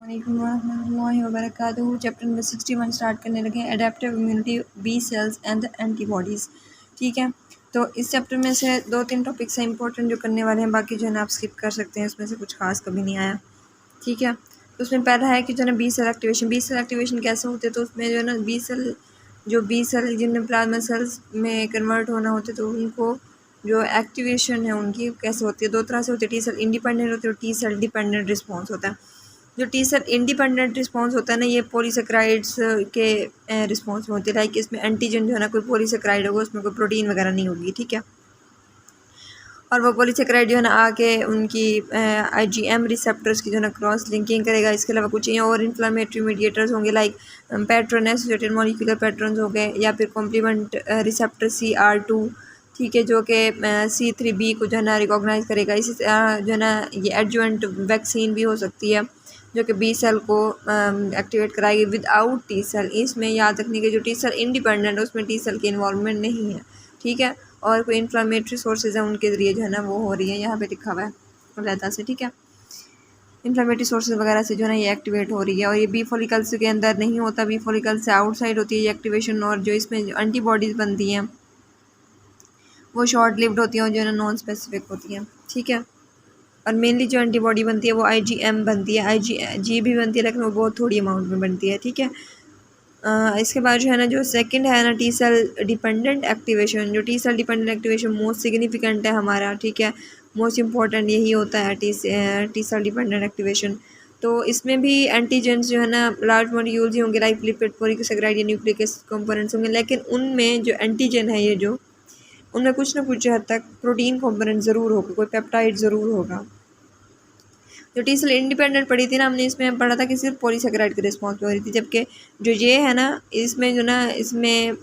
वालेकुम रहमतुल्लाहि व बरकातुहू। चैप्टर नंबर 61 स्टार्ट करने लगे हैं, adaptive immunity, B cells and the antibodies. ठीक है, तो इस चैप्टर में से 2-3 टॉपिक्स हैं इंपॉर्टेंट जो करने वाले हैं, बाकी जो है ना आप स्किप कर सकते हैं, उसमें से कुछ खास कभी नहीं आया। ठीक है, तो उसमें पहला है कि जो है ना B cell activation. B cell activation कैसे होते हैं, तो उसमें जो है ना बी सेल जिनमें प्लाज्मा सेल्स में कन्वर्ट होना होते तो उनको जो एक्टिवेशन है उनकी कैसे होती है, दो तरह से होती है। टी सेल इंडिपेंडेंट होती है और टी सेल डिपेंडेंट रिस्पॉन्स होता है। जो टी सेल इंडिपेंडेंट रिस्पॉन्स होता है ना, ये पॉलीसेकेराइड्स के रिस्पॉन्स में होती है। लाइक इसमें एंटीजन जो है ना कोई पॉलीसेकेराइड होगा, उसमें कोई प्रोटीन वगैरह नहीं होगी। ठीक है, और वो पॉलीसेकेराइड जो है ना आके उनकी आईजीएम रिसेप्टर्स की जो है ना क्रॉस लिंकिंग करेगा। इसके अलावा कुछ और इन्फ्लामेटरी मीडिएटर्स होंगे, like pattern associated molecular patterns हो गए, या फिर कॉम्प्लीमेंट रिसेप्टर CR2। ठीक है, जो कि C3b को जो है ना रिकॉग्नाइज करेगा। इसी जो है ना ये एडजुवेंट वैक्सीन भी हो सकती है जो कि बी सेल को एक्टिवेट कराएगी विदाउट टी सेल। इसमें याद रखने के जो टी सेल इंडिपेंडेंट है उसमें टी सेल की इन्वॉल्वमेंट नहीं है। ठीक है, और कोई इन्फ्लामेटरी सोर्सेज हैं उनके ज़रिए जो है ना वो हो रही है, यहाँ पे लिखा हुआ है अलहदा से। ठीक है, इन्फ्लामेटरी सोर्सेज वगैरह से जो है ना ये एक्टिवेट हो रही है, और ये बी फॉलिकल्स के अंदर नहीं होता, बी फॉलिकल से आउटसाइड होती है ये एक्टिवेशन। और जो इसमें एंटीबॉडीज़ बनती हैं वो शॉर्ट लिव्ड होती हैं और जो है ना नॉन स्पेसिफिक होती हैं। ठीक है, और मेनली जो एंटीबॉडी बनती है वो IgM बनती है, IgG भी बनती है लेकिन वो बहुत थोड़ी अमाउंट में बनती है। ठीक है, इसके बाद जो है ना जो सेकंड है ना टी सेल डिपेंडेंट एक्टिवेशन। जो T cell dependent activation most significant है हमारा। ठीक है, मोस्ट इंपॉर्टेंट यही होता है टी सेल डिपेंडेंट एक्टिवेशन। तो इसमें भी एंटीजेंस जो है ना लार्ज मॉलिक्यूल्स ही होंगे, लाइक लिपिड पॉलीसेकेराइड या न्यूक्लिक एसिड कंपोनेंट्स होंगे, लेकिन उनमें जो एंटीजन है ये जो उनमें कुछ ना कुछ हद तक प्रोटीन कंपोनेंट ज़रूर होगा, कोई पेप्टाइड ज़रूर होगा। जो टी सेल इंडिपेंडेंट पढ़ी थी ना हमने, इसमें पढ़ा था कि सिर्फ पॉलीसेकेराइड की रिस्पॉन्स में हो रही थी, जबकि जो ये है ना इसमें जो ना इसमें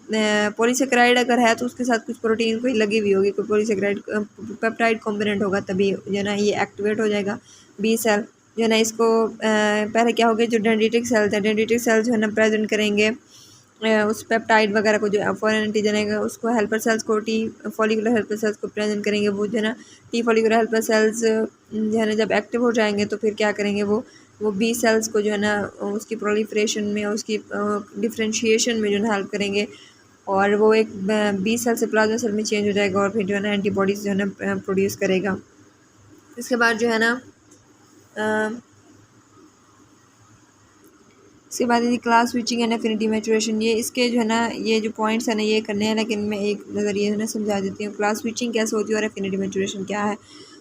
पॉलीसेकेराइड अगर है तो उसके साथ कुछ प्रोटीन कोई लगी हुई होगी, कोई पॉलीसेकेराइड पेप्टाइड कॉम्पोनेंट होगा, तभी जो ना ये एक्टिवेट हो जाएगा बी सेल। जो है ना इसको पहले क्या हो गया, जो डेंड्रिटिक सेल्स है, डेंड्रिटिक सेल्स जो है ना प्रेजेंट करेंगे उस पेप्टाइड वगैरह को, जो फॉरेन एंटीजन है उसको हेल्पर सेल्स को, टी फॉलिकुलर हेल्पर सेल्स को प्रेजेंट करेंगे। वो जो है ना टी फॉलिकुलर हेल्पर सेल्स जो है ना जब एक्टिव हो जाएंगे तो फिर क्या करेंगे, वो बी सेल्स को जो है ना उसकी प्रोलिफरेशन में, उसकी डिफ्रेंशिएशन में जो है ना हेल्प करेंगे, और वो एक बी सेल से प्लाज्मा सेल में चेंज हो जाएगा और फिर जो है ना एंटीबॉडीज़ जो है ना प्रोड्यूस करेगा। इसके बाद जो है ना इसके बाद यदि class switching and affinity maturation, ये इसके जो है ना ये जो पॉइंट्स हैं ना ये करने हैं, लेकिन मैं एक नज़रिए से ना समझा देती हूँ क्लास स्विचिंग कैसे होती है और एफिनिटी मैचुरेशन क्या है।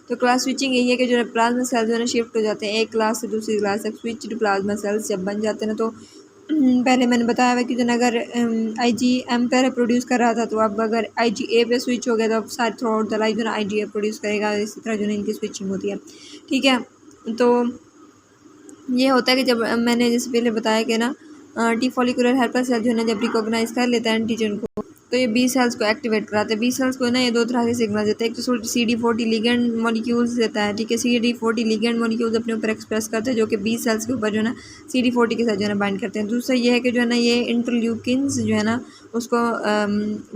तो क्लास स्विचिंग यही है कि जो है प्लाज्मा सेल्स जो है ना शिफ्ट हो जाते हैं एक क्लास से दूसरी क्लास तक। स्विच्ड प्लाज्मा सेल्स जब बन जाते हैं ना, तो पहले मैंने बताया हुआ कि जो है अगर IgM पहले प्रोड्यूस कर रहा था, तो अब अगर IgA पे स्विच हो गया तो अब सारे थ्रू आउट द लाइफ जो है ना IgA प्रोड्यूस करेगा। इसी तरह जो है इनकी स्विचिंग होती है। ठीक है, तो ये होता है कि जब मैंने जैसे पहले बताया कि ना टी फॉलिकुलर हेल्पर सेल जो है ना जब रिकॉग्नाइज कर लेता है एंटीजन को, तो ये बी सेल्स को एक्टिवेट कराते हैं। बी सेल्स को ना ये दो तरह के सिग्नल देते हैं, एक तो CD40 लिगेंड मॉलिक्यूल्स देता है। ठीक है, CD40 लिगेंड मॉलिक्यूल्स अपने ऊपर एक्सप्रेस करते हैं जो कि बी सेल्स के ऊपर जो है ना CD40 के साथ जो है ना बाइंड करते हैं। दूसरा ये है कि जो है ना ये इंटरल्यूकिन्स जो है ना उसको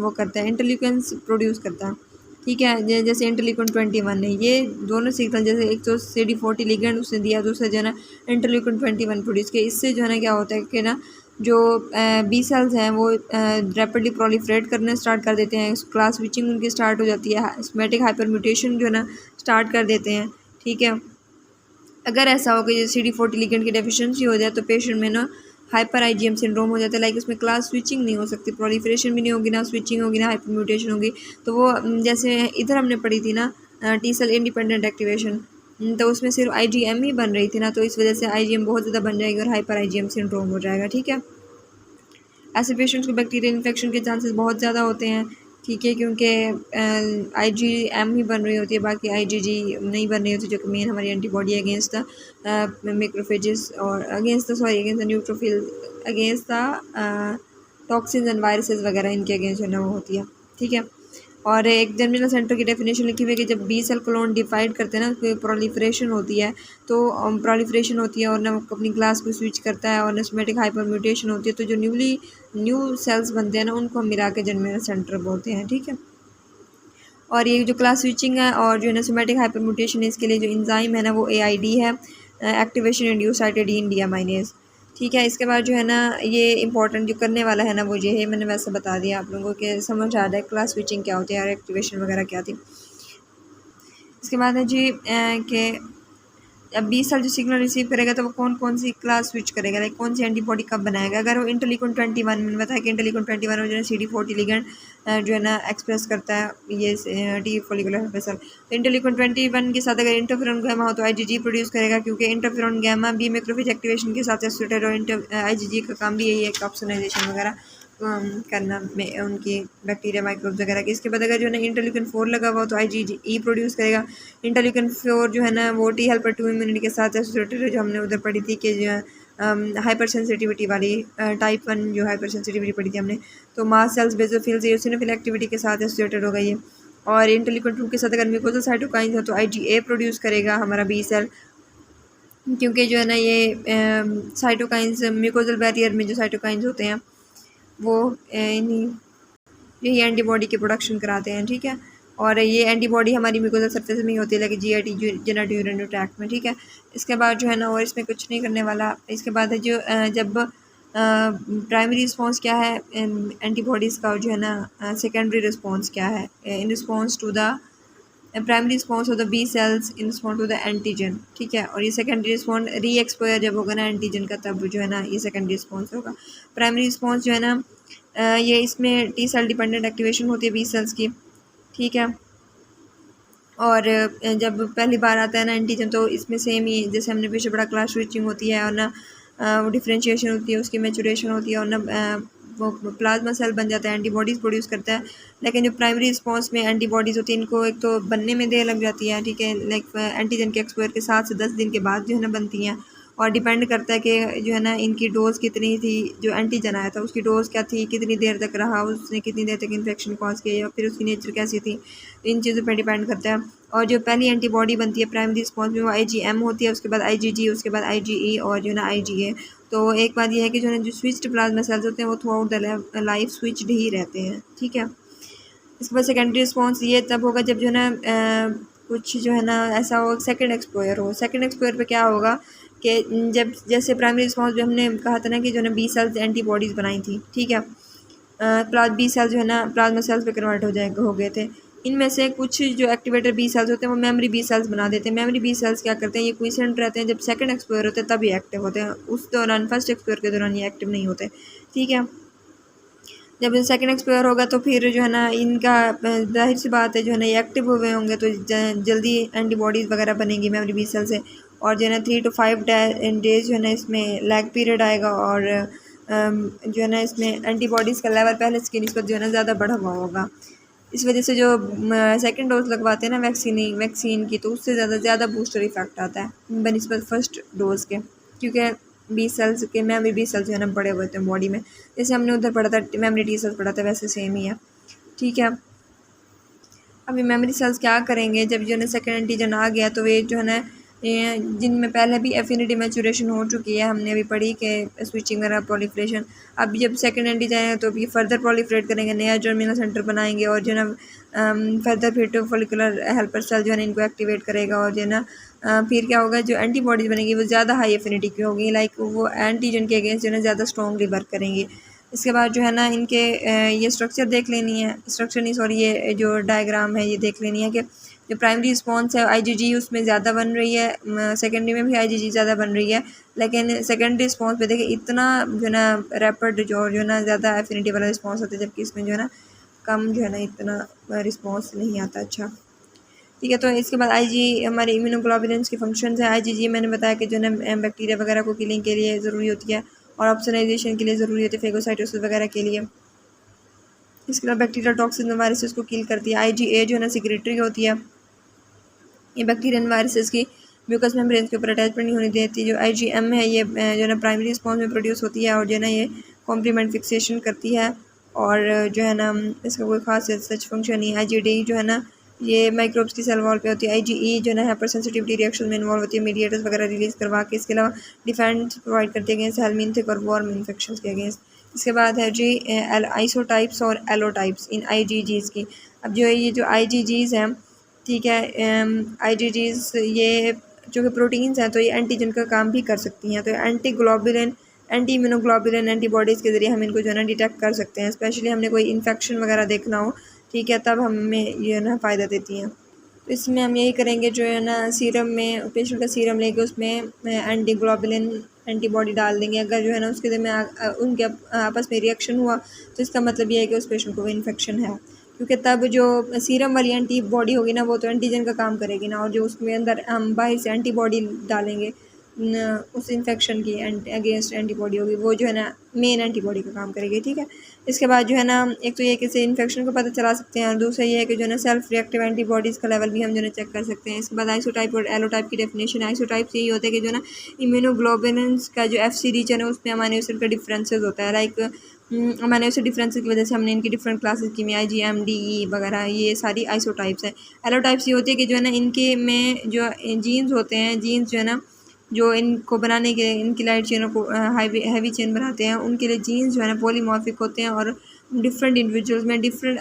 वो करता है, इंटरल्यूकिन्स प्रोड्यूस करता है। ठीक है, जैसे इंटरल्यूकिन 21 है, ये दोनों सिग्नल जैसे एक तो CD40 लिगेंड उसने दिया, दूसरा जो है ना इंटरल्यूकिन 21 प्रोड्यूस किया। इससे जो है ना क्या होता है कि ना जो बी सेल्स हैं वो रैपिडली प्रोलिफरेट करने स्टार्ट कर देते हैं, क्लास स्विचिंग उनकी स्टार्ट हो जाती है, सोमैटिक हाइपर म्यूटेशन जो है ना स्टार्ट कर देते हैं। ठीक है, अगर ऐसा हो कि CD40 लिगेंड की डेफिशिएंसी हो जाए तो पेशेंट में ना हाइपर IgM सिंड्रोम हो जाता है। लाइक उसमें क्लास स्विचिंग नहीं हो सकती, प्रोलिफरेशन भी नहीं होगी, ना स्विचिंग होगी, ना हाइपर म्यूटेशन होगी। तो वो जैसे इधर हमने पढ़ी थी ना टी सेल इंडिपेंडेंट एक्टिवेशन, तो उसमें सिर्फ IgM ही बन रही थी ना, तो इस वजह से IgM बहुत ज़्यादा बन जाएगी और हाइपर IgM सिंड्रोम हो जाएगा। ठीक है, ऐसे पेशेंट्स को बैक्टीरियल इन्फेक्शन के चांसेस बहुत ज़्यादा होते हैं। ठीक है, क्योंकि IgM ही बन रही होती है, बाकी IgG नहीं बन रही होती, जो कि मेन हमारी एंटीबॉडी है अगेंस्ट द मैक्रोफेजेस और against the neutrophil, against the toxins and viruses वगैरह, इनके अगेंस्ट जो है ना वो होती है। ठीक है, और एक जर्मिनल सेंटर की डेफिनेशन लिखी हुई है कि जब बी सेल क्लोन डिवाइड करते हैं ना तो प्रोलिफरेशन होती है, तो प्रोलिफरेशन होती है और ना अपनी क्लास को स्विच करता है, और ना सोमैटिक हाइपर म्यूटेशन होती है, तो जो न्यू सेल्स बनते हैं ना उनको हम मिला के जर्मिनल सेंटर बोलते हैं। ठीक है, और ये जो क्लास स्विचिंग है और जो है ना सोमैटिक हाइपर म्यूटेशन है, इसके लिए जो इंजाइम है ना वो AID है, एक्टिवेशन इंड्यूस साइटोडीन डियामाइनेज। ठीक है, इसके बाद जो है ना ये इंपॉर्टेंट जो करने वाला है ना वो ये है, मैंने वैसे बता दिया आप लोगों के समझ आ रहा है क्लास स्विचिंग क्या होती है और एक्टिवेशन वगैरह क्या थी। इसके बाद है जी कि अब 20 साल जो सिग्नल रिसीव करेगा तो वो कौन कौन सी क्लास स्विच करेगा, लाइक कौन सी एंटीबॉडी कब बनाएगा। अगर वो इंटरलिकन 21, मैंने बताया कि इंटरलिकन 21 में जो है CD40 लिगेंड जो है ना एक्सप्रेस करता है ये टी फॉलिकुलर हेल्पर सेल। तो इंटरलिकन 21 के साथ अगर इंटरफेरॉन गैमा हो तो IgG प्रोड्यूस करेगा, क्योंकि interferon gamma B macrophage activation के साथ एसोसिएटेड और IgG का काम भी यही है ऑप्सोनाइजेशन वगैरह करना में उनकी बैक्टीरिया माइक्रोब्स वगैरह की। इसके बाद अगर जो है ना इंटरल्यूकिन 4 लगा हुआ तो IgE प्रोड्यूस करेगा। इंटरल्यूकिन 4 जो है ना वो टी हेल्पर 2 इम्यूनिटी के साथ एसोसिएटेड है, जो हमने उधर पढ़ी थी कि जो है हाइपर सेंसिटिविटी वाली टाइप 1 जो हाइपर सेंसिटिविटी पढ़ी थी हमने, तो मास सेल्स बेसोफिल्स एओसिनोफिल एक्टिविटी के साथ एसोसिएटेड हो गई है। और इंटरल्यूकिन 2 के साथ अगर म्यूकोजल साइटोकाइंस हो तो IgA प्रोड्यूस करेगा हमारा बी सेल, क्योंकि जो है ना ये साइटोकाइंस म्यूकोजल बैरियर में जो साइटोकाइंस होते हैं वो इन्हीं यही एंटीबॉडी की प्रोडक्शन कराते हैं। ठीक है, और ये एंटीबॉडी हमारी म्यूकोजल सरफेस में ही होती है, लेकिन GIT जेनेटिक यूरिनरी ट्रैक्ट में। ठीक है, इसके बाद जो है ना और इसमें कुछ नहीं करने वाला। इसके बाद है जो जब प्राइमरी रिस्पॉन्स क्या है एंटीबॉडीज़ का, और जो है ना सेकेंडरी रिस्पॉन्स क्या है in response to the primary response of the B cells in response to the antigen. ठीक है, और ये सेकेंडरी रिस्पॉन्स री एक्सपोयर जब होगा ना एंटीजन का, तब जो है ना ये सेकेंडरी रिस्पॉन्स होगा। प्राइमरी रिस्पॉन्स जो है ना ये इसमें टी सेल डिपेंडेंट एक्टिवेशन होती है बी सेल्स की। ठीक है, और जब पहली बार आता है ना एंटीजन तो इसमें सेम ही जैसे हमने पीछे बड़ा क्लास स्विचिंग होती है और ना वो डिफ्रेंशिएशन होती है, उसकी मैचुरेशन होती है और ना वो प्लाज्मा सेल बन जाता है, एंटीबॉडीज़ प्रोड्यूस करता है। लेकिन जो प्राइमरी रिस्पॉन्स में एंटीबॉडीज़ होती है इनको एक तो बनने में देर लग जाती है। ठीक है, लाइक एंटीजन के एक्सपोयर के 7 से 10 दिन के बाद जो है ना बनती हैं, और डिपेंड करता है कि जो है ना इनकी डोज़ कितनी थी, जो एंटीजन आया था उसकी डोज़ क्या थी, कितनी देर तक रहा, उसने कितनी देर तक इन्फेक्शन कॉज किया, या फिर उसकी नेचर कैसी थी, इन चीज़ों पर डिपेंड करता है। और जो पहली एंटीबॉडी बनती है प्राइमरी रिस्पॉन्स में वो IgM होती है, उसके बाद IgG, उसके बाद IgE और जो है ना IgA। तो एक बात यह है कि जो है जो स्विच्ड प्लाज्मा सेल्स होते हैं वो throughout the life switched ही रहते हैं। ठीक है, इसके बाद सेकेंडरी रिस्पॉन्स ये तब होगा जब जो है ना कुछ जो है ना ऐसा हो सेकंड एक्सपोयर हो। सेकंड एक्सपोयर पे क्या होगा कि जब जैसे प्राइमरी रिस्पॉन्स में हमने कहा था ना कि जो है ना बी सेल्स एंटीबॉडीज़ बनाई थी। ठीक है, बी सेल्स जो है ना प्लाज्मा सेल्स पे कन्वर्ट हो गए थे। इनमें से कुछ जो एक्टिवेटर बी सेल्स होते हैं वो मेमोरी बी सेल्स बना देते हैं। मेमोरी बी सेल्स क्या करते हैं, ये क्विसेंट रहते हैं, जब सेकंड एक्सपोयर होते हैं तब ये एक्टिव होते हैं, उस दौरान फर्स्ट एक्सपोयर के दौरान ये एक्टिव नहीं होते। ठीक है, जब सेकंड एक्सपायर होगा तो फिर जो है ना इनका जाहिर सी बात है जो है ना ये एक्टिव हुए होंगे तो जल्दी एंटीबॉडीज़ वगैरह बनेंगी मेमोरी बी सेल से, और जो है ना 3 to 5 डेज जो है ना इसमें लैग पीरियड आएगा, और जो है ना इसमें एंटीबॉडीज़ का लेवल पहले इसकी निस्बत जो है ना ज़्यादा बढ़ा हुआ होगा। इस वजह से जो सेकंड डोज लगवाते हैं ना वैक्सीन की, तो उससे ज़्यादा बूस्टर इफेक्ट आता है बनिस्बत फर्स्ट डोज के, क्योंकि बी सेल्स के मेमोरी बी सेल्स जो है ना बड़े हुए थे बॉडी में, जैसे हमने उधर पढ़ा था मेमोरी टी सेल्स पढ़ा था वैसे सेम ही है। ठीक है, अभी मेमोरी सेल्स क्या करेंगे जब जो है ना सेकेंड एंटीजन आ गया तो वे जो है ना जिनमें पहले भी एफिनिटी मैचुरेशन हो चुकी है, हमने अभी पढ़ी कि स्विचिंग वगैरह प्रोलिफरेशन, अब जब सेकेंड एंटीजन है तो ये फर्दर प्रोलिफरेट करेंगे, नया जर्मिनल सेंटर बनाएंगे, और जो है ना फर्दर फिर फॉलिकुलर हेल्पर सेल जो है ना इनको एक्टिवेट करेगा, और जो है ना फिर क्या होगा जो एंटीबॉडीज़ बनेगी वो ज़्यादा हाई एफिनिटी की होगी, लाइक वो एंटीजन के अगेंस्ट जो है ना ज़्यादा स्ट्रॉन्गली वर्क करेंगी। इसके बाद जो है ना इनके ये स्ट्रक्चर देख लेनी है, स्ट्रक्चर नहीं सॉरी ये जो डायग्राम है ये देख लेनी है कि जो प्राइमरी रिस्पॉन्स है IgG उसमें ज़्यादा बन रही है, सेकेंडरी में भी IgG ज़्यादा बन रही है, लेकिन सेकेंडरी रिस्पॉन्स पे देखिए इतना जो है ना रैपिड जो है ना ज़्यादा एफिनिटी वाला रिस्पॉन्स आता है, जबकि इसमें जो है ना कम जो है ना इतना रिस्पॉन्स नहीं आता। अच्छा ठीक है, तो इसके बाद हमारे इम्यूनोग्लोबुलिन्स के फंक्शंस हैं। IgG मैंने बताया कि जो है बैक्टीरिया वगैरह को किलिंग के लिए ज़रूरी होती है, और ऑप्सोनाइजेशन के लिए ज़रूरी होती है, फेगोसाइटोसिस वगैरह के लिए। इसके अलावा बैक्टीरियल टॉक्सिन वायरसेस को किल करती है। IgA जो है ना सिक्रेटरी होती है, ये बैक्टीरियन वायरसेस की म्यूकस मेम्ब्रेन के ऊपर अटैचमेंट नहीं होने देती। जो IgM है ये जो है ना प्राइमरी रिस्पॉन्स में प्रोड्यूस होती है, और जो है ना ये कॉम्प्लीमेंट फिक्सेशन करती है, और जो है ना इसका कोई खास सच फंक्शन नहीं है। IgD जो है ना ये माइक्रोब्स की सेल वॉल पे होती है। IgE जो है ना हाइपर सेंसिटिविटी रिएक्शन में इन्वॉल्व होती है, मीडिएटर्स वगैरह रिलीज करवा के। इसके अलावा डिफेंस प्रोवाइड करती है अगेंस्ट हेलमिंथिक और वॉर्म इन्फेक्शन के अगेंस्ट। इसके बाद है जी आइसोटाइप्स और एलोटाइप्स इन IgGs की। अब जो ये जो IgGs हैं, ठीक है, IgGs ये जो कि प्रोटीन्स हैं तो ये एंटीजन का काम भी कर सकती हैं। तो anti globulin, anti immunoglobulin antibodies के ज़रिए हम इनको जो है ना डिटेक्ट कर सकते हैं। स्पेशली हमने कोई इन्फेक्शन वगैरह देखना हो, ठीक है, तब हमें ये ना फ़ायदा देती हैं। तो इसमें हम यही करेंगे जो है ना सीरम में, पेशेंट का सीरम लेके उसमें एंटी ग्लोबुलिन एंटीबॉडी डाल देंगे। अगर जो है ना उसके दरमियान उनके आपस में रिएक्शन हुआ तो इसका मतलब ये है कि उस पेशेंट को इन्फेक्शन है, क्योंकि तब जो सीरम वाली एंटीबॉडी होगी ना वो तो एंटीजन का काम करेगी ना, और जो उसमें अंदर हम बाहर से एंटीबॉडी डालेंगे उस इन्फेक्शन की अगेंस्ट एंटीबॉडी होगी, वो जो है ना मेन एंटीबॉडी का काम करेगी, ठीक है। इसके बाद जो है ना एक तो ये कि इन्फेक्शन को पता चला सकते हैं, और दूसरा ये है कि जो है ना सेल्फ रिएक्टिव एंटीबॉडीज़ का लेवल भी हम जो है चेक कर सकते हैं। इसके बाद आइसोटाइप और एलोटाइप की डेफिनेशन। आइसोटाइप यही होता है कि जो ना इम्यूनोग्लोबुलिन्स का जो FC रीजन है उसमें अमाइनो एसिड का डिफरेंसेस होता है। लाइक अमाइनो एसिड डिफरेंसेस की वजह से हमने इनकी डिफरेंट क्लासेस की, IgM, DE वगैरह, ये सारी आइसोटाइप्स हैं। एलोटाइप्स ये होती है कि जो है ना इनके में जो जीन्स होते हैं, जीन्स जो है ना जो इनको बनाने के, इनकी लाइट चेनों को हैवी चेन बनाते हैं, उनके लिए जीन्स जो है ना पॉलीमॉर्फिक होते हैं, और डिफरेंट इंडिविजुअल्स में डिफरेंट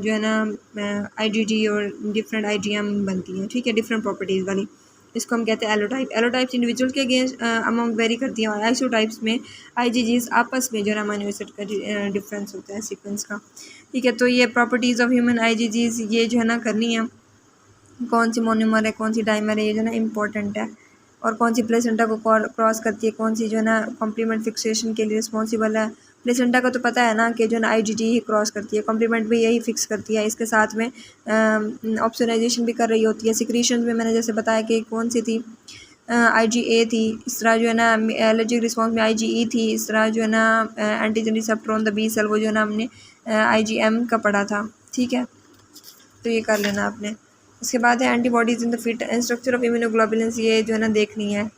जो है ना IgG और डिफरेंट IgM बनती हैं, ठीक है, डिफरेंट प्रॉपर्टीज़ वाली। इसको हम कहते हैं एलोटाइप। एलोटाइप्स इंडिविजुअल के अगेंस्ट अमाउंट वेरी करती हैं, और आइसोटाइप्स में IgGs आपस में जो है ना अमाइनो एसिड का डिफरेंस होता है सीक्वेंस का, ठीक है। तो ये प्रॉपर्टीज़ ऑफ ह्यूमन IgGs ये जो है ना करनी है, कौन सी मोनोमर है, कौन सी डाइमर है, ये जो है ना इम्पोर्टेंट है, और कौन सी प्लेसेंटा को क्रॉस करती है, कौन सी जो है ना कॉम्प्लीमेंट फिक्सेशन के लिए रिस्पॉन्सिबल है। प्लेसेंटा का तो पता है ना कि जो है ना IgG ही क्रॉस करती है, कॉम्प्लीमेंट भी यही फिक्स करती है। इसके साथ में ऑप्सोनाइजेशन भी कर रही होती है। सिक्रीशन में मैंने जैसे बताया कि कौन सी थी, IgA थी। इस तरह जो है ना एलर्जिक रिस्पॉन्स में IgE थी। इस तरह जो है ना antigen receptor on the B cell, वो जो है ना हमने IgM का पढ़ा था, ठीक है। तो ये कर लेना आपने। इसके बाद है antibodies in the fit, structure of immunoglobulins, ये जो है ना देखनी है।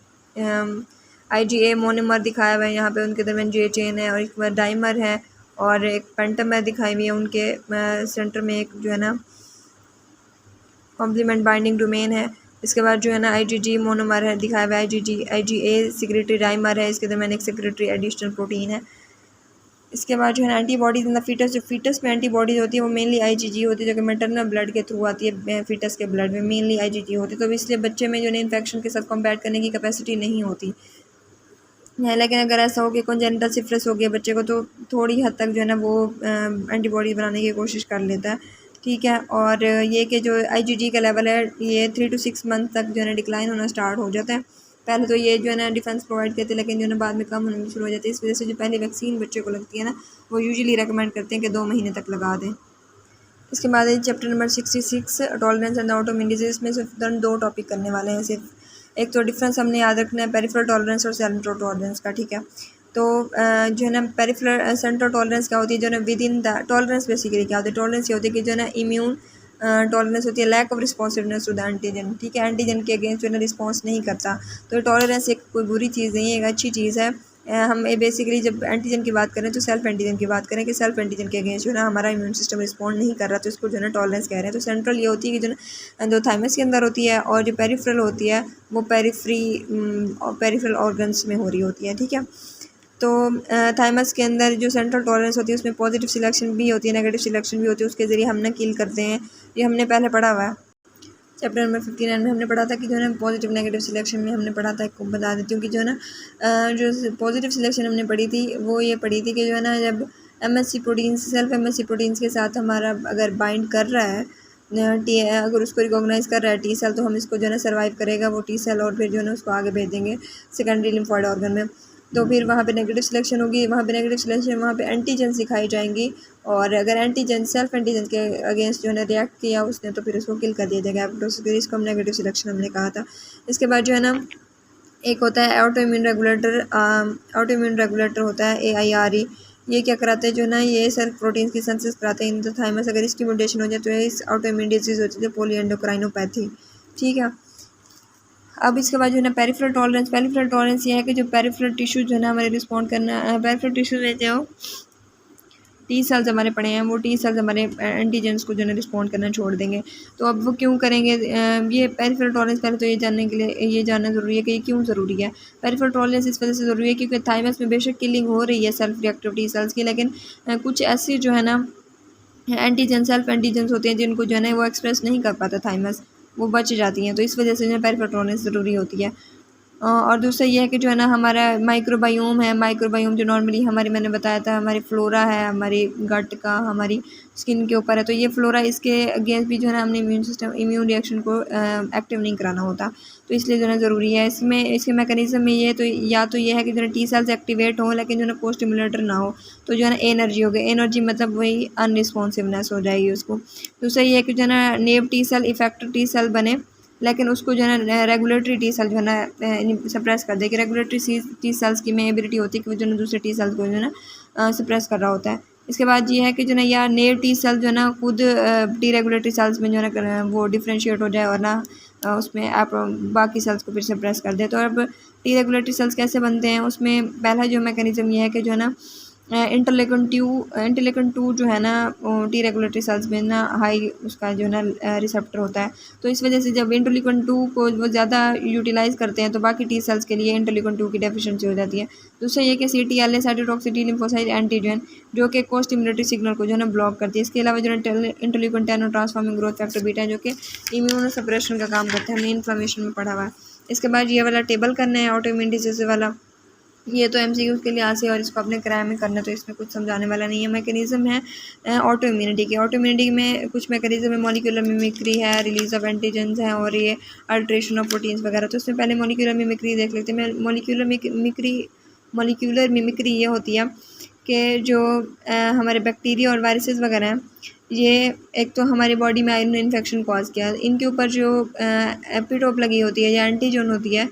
IgA मोनोमर दिखाया हुआ है यहाँ पे, उनके दरमियान J चेन है, और एक डाइमर है, और एक पेंटामर दिखाई हुई है उनके सेंटर में, एक जो है ना कॉम्प्लीमेंट बाइंडिंग डोमेन है। इसके बाद जो है ना IgG मोनोमर है दिखाया हुआ है, IgA सेक्रेटरी डाइमर है, इसके दरमियान एक सेक्रेटरी एडिशनल प्रोटीन है। इसके बाद जो है ना एंटीबॉडीज़ इन द फीटस, जो फीटस में एंटीबॉडीज़ होती है वो मेनली IgG होती है, जो कि मैटरनल ब्लड के थ्रू आती है। फीटस के ब्लड में मेनली IgG होती है, तो इसलिए बच्चे में जो है इन्फेक्शन के साथ कॉम्बैट करने की कैपेसिटी नहीं होती है। लेकिन अगर ऐसा हो कि कॉन्जेनिटल सिफिलिस हो गया बच्चे को, तो थोड़ी हद तक जो है ना वो एंटीबॉडीज़ बनाने की कोशिश कर लेता है, ठीक है। और ये कि जो IgG का लेवल है ये 3 to 6 मंथ तक जो है ना डिक्लाइन होना स्टार्ट हो जाता है। पहले तो ये जो है ना डिफेंस प्रोवाइड करते हैं, लेकिन जो है ना बाद में कम होने शुरू हो जाती है। इस वजह से जो पहली वैक्सीन बच्चे को लगती है ना, वो यूजुअली रेकमेंड करते हैं कि 2 महीने तक लगा दें। इसके बाद chapter number 66 tolerance and autoimmune disease में सिर्फ 2 टॉपिक करने वाले हैं सिर्फ। एक तो डिफरेंस हमने याद रखना है पेरिफेरल टॉलरेंस और सेंट्रल टॉलरेंस का, ठीक है। तो जो है ना पेरिफेरल सेंट्रल टॉलरेंस क्या होती है, जो है ना with in the tolerance basically क्या होती है, टॉलरेंस ये होती है कि जो है ना इम्यून टॉलरेंस होती है lack of responsiveness to the antigen, ठीक है। एंटीजन के अगेंस्ट जो है ना रिस्पॉन्स नहीं करता। तो टॉलरेंस एक कोई बुरी चीज़ नहीं है, एक अच्छी चीज़ है। हम बेसिकली जब एंटीजन की बात करें तो सेल्फ एंटीजन की बात करें कि सेल्फ एंटीजन के अगेंस्ट जो है ना हमारा इम्यून सिस्टम रिस्पॉन्ड नहीं कर रहा, तो इसको जो है ना टॉलरेंस कह रहे हैं। तो सेंट्रल ये होती है कि जो ना जो थाइमस के अंदर होती है, और जो पेरिफेरल होती है वो पेरिफेरल ऑर्गन्स में हो रही होती है, ठीक है। तो थाइमस के अंदर जो सेंट्रल टॉलरेंस होती है उसमें पॉजिटिव सिलेक्शन भी होती है, नेगेटिव सिलेक्शन भी होती है, उसके ज़रिए हम ना किल करते हैं। ये हमने पहले पढ़ा हुआ है चैप्टर नंबर 59 में हमने पढ़ा था कि जो है ना पॉजिटिव नेगेटिव सिलेक्शन में हमने पढ़ा था। एक को बता देती हूँ कि जो है ना जो पॉजिटिव सिलेक्शन हमने पढ़ी थी वो ये पढ़ी थी कि जो है ना जब MSC proteins, self MSC proteins के साथ हमारा अगर बाइंड कर रहा है अगर उसको रिकॉग्नाइज़ कर रहा है T सेल, तो हम इसको जो है ना सर्वाइव करेगा वो T सेल, और फिर जो है ना उसको आगे भेज देंगे सेकेंडरी लिम्फॉइड ऑर्गन में। तो फिर वहाँ पे नेगेटिव सिलेक्शन होगी, वहाँ पे नेगेटिव सिलेक्शन, वहाँ पे एंटीजन सिखाई जाएंगी, और अगर एंटीजन सेल्फ एंटीजन के अगेंस्ट जो है ना रिएक्ट किया उसने, तो फिर उसको किल कर दिया जाएगा एपोप्टोसिस। इसको हम नेगेटिव सिलेक्शन हमने कहा था। इसके बाद जो है ना एक होता है ऑटोइम्यून रेगुलेटर। ऑटोइम्यून रेगुलेटर होता है AIRE। ये क्या कराते हैं, जो ना ये सेल्फ प्रोटीन्स की सिंथेसिस कराते हैं इन द थाइमस। अगर इसकी म्यूटेशन हो जाए तो इस ऑटोइम्यून डिजीज होती है पॉलीएंडोक्राइनोपैथी, ठीक है। अब इसके बाद जो है ना पेरिफेरल टॉलरेंस। पेरिफेरल टॉलरेंस ये है कि जो पेरिफेरल टिश्यू जो है ना हमारे रिस्पॉन्ड करना, पेरिफेरल टिश्यू में जो T सेल्स हमारे पड़े हैं, वो T सेल्स हमारे एंटीजेंस को जो है रिस्पॉन्ड करना छोड़ देंगे। तो अब वो क्यों करेंगे, ये पेरिफेरल टॉलरेंस पहले तो ये जानने के लिए ये जानना ज़रूरी है कि ये क्यों ज़रूरी है। पेरिफेरल टॉलरेंस इस वजह से ज़रूरी है क्योंकि थाइमस में बेशक किलिंग हो रही है सेल्फ रिएक्टिव T सेल्स की, लेकिन कुछ ऐसी जो है ना एंटीजन सेल्फ एंटीजन्स होते हैं जिनको जो है ना वो एक्सप्रेस नहीं कर पाता थाइमस, वो बच जाती हैं। तो इस वजह से जो है पेरिफेरल ज़रूरी होती है। और दूसरा ये है कि जो है ना हमारा माइक्रोबायोम है, माइक्रोबायोम जो नॉर्मली हमारी, मैंने बताया था, हमारी फ्लोरा है, हमारी गट का, हमारी स्किन के ऊपर है। तो ये फ्लोरा, इसके अगेंस्ट भी जो है ना हमने इम्यून रिएक्शन को एक्टिव नहीं कराना होता। तो इसलिए जो है ज़रूरी है। इसमें इसके मैकेनिज़्म में ये तो या तो ये है कि जो है टी सेल्स एक्टिवेट हों लेकिन जो है को स्टिमुलेटर ना हो, तो जो है ना एनर्जी हो गई, एनर्जी मतलब वही अनरिस्पॉन्सिवनेस हो जाएगी उसको। दूसरा ये है कि जो है ना naive T cell effective T cell बने, लेकिन उसको जो है ना रेगुलेटरी टी सेल जो है ना सप्रेस कर दे, कि रेगुलेटरी टी सेल्स की में एबिलिटी होती है कि वो जो है दूसरे टी सेल्स को जो है ना सप्रेस कर रहा होता है। इसके बाद ये है कि जो है ना या नेव टी सेल जो है ना खुद टी रेगुलेटरी सेल्स में जो है ना वो डिफ्रेंशिएट हो जाए और ना उसमें आप बाकी सेल्स को फिर सप्रेस कर दे। तो अब टी रेगुलेटरी सेल्स कैसे बनते हैं, उसमें पहला जो मैकेनिज़्म ये है कि जो है ना इंटरलेकन टू जो है ना टी रेगुलेटरी सेल्स में ना हाई उसका जो है ना रिसेप्टर होता है। तो इस वजह से जब इंटरलेकन टू को वो ज़्यादा यूटिलाइज़ करते हैं तो बाकी टी सेल्स के लिए इंटरलेकन टू की डेफिशिएंसी हो जाती है। दूसरा ये कि CTLA साइटोटॉक्सिक लिम्फोसाइट एंटीजन जो कि को स्टिमुलेटरी सिग्नल को जो है ना ब्लॉक करती है। इसके अलावा जो है इंटरलेकन 10 और ट्रांसफॉर्मिंग ग्रोथ फैक्टर बीटा है जो कि इम्यूनो सप्रेशन का काम करते हैं, हमने इन्फ्लेमेशन में पढ़ा हुआ है। इसके बाद ये वाला टेबल करना है ऑटो इम्यून डिजीज़ वाला, ये तो MCQ के लिए आसे और इसको अपने किराए में करना, तो इसमें कुछ समझाने वाला नहीं है। मैकेनिज़्म है ऑटो इम्यूनिटी के। ऑटो इम्यूनिटी में कुछ मैकेनिज़्म है, मॉलिक्यूलर मिमिक्री है, रिलीज ऑफ एंटीजेंस है और ये अल्ट्रेशन ऑफ प्रोटीन्स वगैरह। तो इसमें पहले मॉलिक्यूलर मिमिक्री देख लेते हैं। मॉलिक्यूलर मिमिक्री ये होती है कि जो हमारे बैक्टीरिया और वायरसेस वगैरह हैं, ये एक तो हमारी बॉडी में आयरन इन्फेक्शन कॉज किया, इनके ऊपर जो एपिटोप लगी होती है या एंटीजन होती है,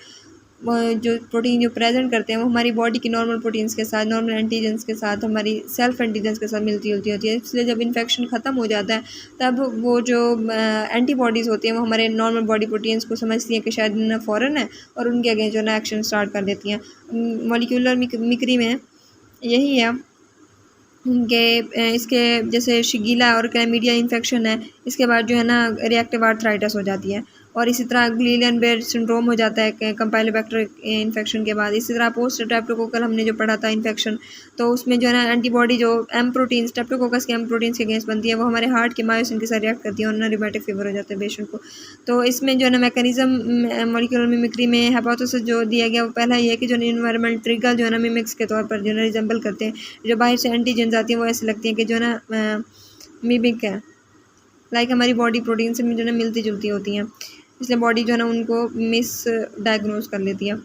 जो प्रोटीन जो प्रेजेंट करते हैं वो हमारी बॉडी की नॉर्मल प्रोटीन्स के साथ, नॉर्मल एंटीजेंस के साथ, हमारी सेल्फ एंटीजेंस के साथ मिलती जुलती होती है। इसलिए जब इन्फेक्शन ख़त्म हो जाता है तब वो जो एंटीबॉडीज़ होती हैं वो हमारे नॉर्मल बॉडी प्रोटीन्स को समझती हैं कि शायद इनमें फ़ौरन है और उनके अगेंस्ट जो है ना एक्शन स्टार्ट कर देती हैं। मॉलिक्यूलर मिमिक्री में यही है कि इसके जैसे शिगीला और क्लैमिडिया इन्फेक्शन है, इसके बाद जो है ना रिएक्टिव आर्थराइटिस हो जाती है। और इसी तरह ग्लीलन बेयर सिंड्रोम हो जाता है कंपाइलोबैक्टर इन्फेक्शन के बाद। इसी तरह पोस्ट स्ट्रेप्टोकोकल हमने जो पढ़ा था इन्फेक्शन, तो उसमें जो है ना एंटीबॉडी जो एम प्रोटीन स्ट्रेप्टोकोकस के एम प्रोटीन्स के अगेंस्ट बनती है, वो हमारे हार्ट के मायोसिन के साथ रिएक्ट करती है और ना रिमेटिक फीवर हो जाता है पेशेंट को। तो इसमें जो है ना मैकेनिज्म मॉलिक्यूलर मिमिक्री में हाइपोथेसिस जो दिया गया वो पहला ये है कि जो इन्वायरमेंट ट्रिगर जो है ना मिमिक्स के तौर पर जो है ना रिजेंबल करते हैं, जो बाहर से एंटीजेंस आती हैं वो ऐसे लगती हैं कि जो है ना मिमिक है, लाइक हमारी बॉडी प्रोटीन से जो है ना मिलती जुलती होती हैं, इसलिए बॉडी जो है ना उनको मिस डायग्नोज कर लेती है।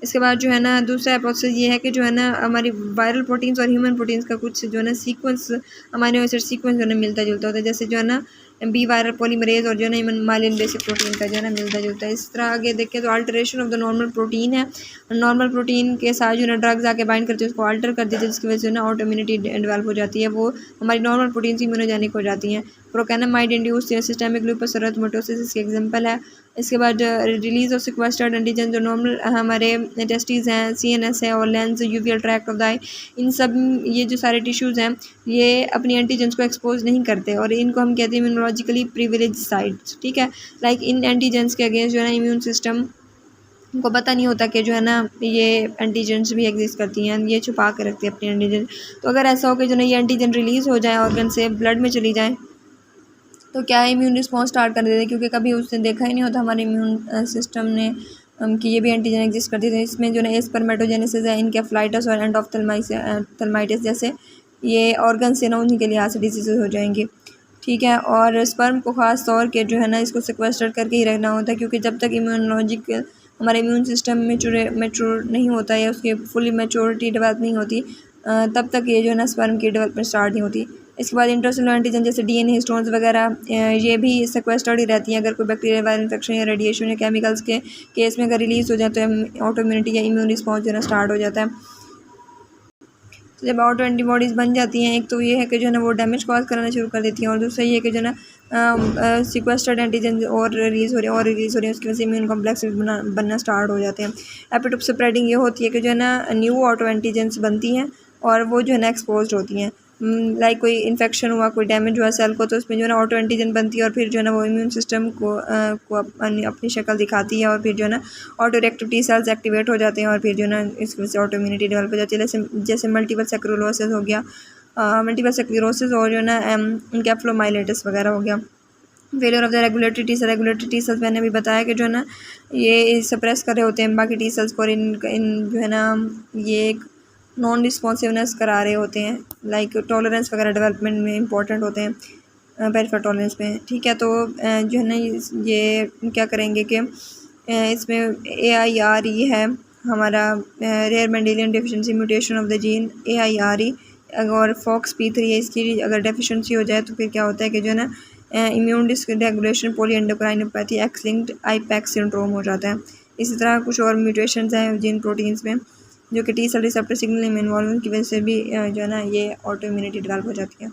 इसके बाद जो है ना दूसरा हाइपोथेसिस ये है कि जो है ना हमारी वायरल प्रोटीन्स और ह्यूमन प्रोटीन्स का कुछ जो है ना सीक्वेंस, अमीनो एसिड सीक्वेंस जो है ना मिलता जुलता होता है, जैसे जो है ना बी वायरल पॉलीमरेज और जो है ना हिमालयन बेसिक प्रोटीन का जो है ना मिलता जुलता है। इस तरह आगे देखें तो alteration of the normal protein है, नॉर्मल प्रोटीन के साथ जो है ना ड्रग्स आके बाइंड करती है, उसको अल्टर कर देती है, जिसकी वजह से ना ऑटो इम्यूनिटी डेवलप हो जाती है, वो हमारी नॉर्मल प्रोटीन से इम्यूनोजेनिक हो जाती हैं। Procainamide induced systemic lupus erythematosus इसके एग्जांपल है। इसके बाद रिलीज ऑफ सिक्वेस्टर्ड एंटीजन जो नॉर्मल हमारे टेस्टीज हैं, CNS है और lens uveal tract of the eye, इन सब ये जो सारे टिश्यूज़ हैं ये अपनी एंटीजेंस को एक्सपोज नहीं करते और इनको हम कहते हैं इम्यूनोलॉजिकली प्रिविलेज साइट्स, ठीक है। लाइक इन एंटीजेंस के अगेंस्ट जो है ना इम्यून सिस्टम को पता नहीं होता कि जो है ना ये एंटीजेंस भी एग्जिस्ट करती हैं, ये छुपा के रखती है अपनी एंटीजन। तो अगर ऐसा हो कि जो ना ये एंटीजन रिलीज़ हो जाए ऑर्गन से, ब्लड में चली जाए, तो क्या इम्यून रिस्पॉन्स स्टार्ट कर देते हैं, क्योंकि कभी उसने देखा ही नहीं होता हमारे इम्यून सिस्टम ने कि ये भी एंटीजन एग्जिस्ट करती है। इसमें जो है स्पर्मेटोजेनेसिस है, इनकेफ्लाइटिस और एंडोफ्थल्माइटिस जैसे ये ऑर्गन से ना उन्हीं के लिहाज से डिजीज़ हो जाएंगी, ठीक है। और स्पर्म को ख़ास तौर के जो है ना इसको सिक्वेस्टर करके ही रखना होता है, क्योंकि जब तक इम्यूनोलॉजिक हमारा इम्यून सिस्टम मैच्योर नहीं होता या उसकी फुली मैच्योरिटी डेवलप नहीं होती, तब तक ये जो है ना स्पर्म की डेवलपमेंट स्टार्ट नहीं होती। इसके बाद इंट्रासेलुलर एंटीजन जैसे DNA हिस्टोन्स वगैरह ये भी सिक्वेस्टर्ड ही रहती हैं। अगर कोई बैक्टीरियल वायरल इन्फेक्शन या रेडिएशन या केमिकल्स के केस में अगर रिलीज़ हो जाए तो ऑटो इम्यूनिटी या इम्यून रिस्पॉन्स जो है ना स्टार्ट हो जाता है। तो जब ऑटो एंटीबॉडीज़ बन जाती हैं, एक तो ये है कि जो है ना वो डैमेज कॉज करना शुरू कर देती हैं, और दूसरा ये है कि जो है ना सिक्वेस्टर्ड एंटीजन और रिलीज़ हो रहे हैं, उसकी वजह से इम्यून कॉम्प्लेक्स बनना स्टार्ट हो जाते हैं। एपिटोप स्प्रेडिंग ये होती है कि जो है ना न्यू ऑटो एंटीजेंस बनती हैं और वो जो है ना एक्सपोज होती हैं। लाइक कोई इन्फेक्शन हुआ, कोई डैमेज हुआ सेल को, तो उसमें जो है ना ऑटो एंटीजन बनती है और फिर जो है ना वो इम्यून सिस्टम को अपनी शक्ल दिखाती है और फिर जो है ना auto reactive T cells activate हो जाते हैं और फिर जो है ना इस वजह से ऑटो इम्यूनिटी डेवलप हो जाती है। जैसे मल्टीपल स्क्लेरोसिस हो गया, मल्टीपल स्क्लेरोसिस और जो है ना एनकेफेलोमाइलिटिस वगैरह हो गया। Failure of the regulatory T cells मैंने अभी बताया कि जो है ना ये सप्रेस कर रहे होते हैं बाकी टी सेल्स को, इन जो है ना ये एक नॉन रिस्पॉन्सिवनेस करा रहे होते हैं, लाइक टॉलरेंस वगैरह डेवलपमेंट में इंपॉर्टेंट होते हैं पेरिफेरल टॉलरेंस में, ठीक है। तो जो है ना ये क्या करेंगे कि इसमें AIRE है हमारा rare Mendelian deficiency mutation of the gene AIRE, और FOXP3 है, इसकी अगर डेफिशिएंसी हो जाए तो फिर क्या होता है कि जो है ना immune dysregulation, polyendocrinopathy, X linked IPEX syndrome हो जाता है। इसी तरह कुछ और म्यूटेशंस हैं जीन प्रोटीन्स में जो कि टी सेल रिसेप्टर सिग्नलिंग में इन्वॉल्व, की वजह से भी जो है ना ये ऑटो इम्यूनिटी डेवलप हो जाती है।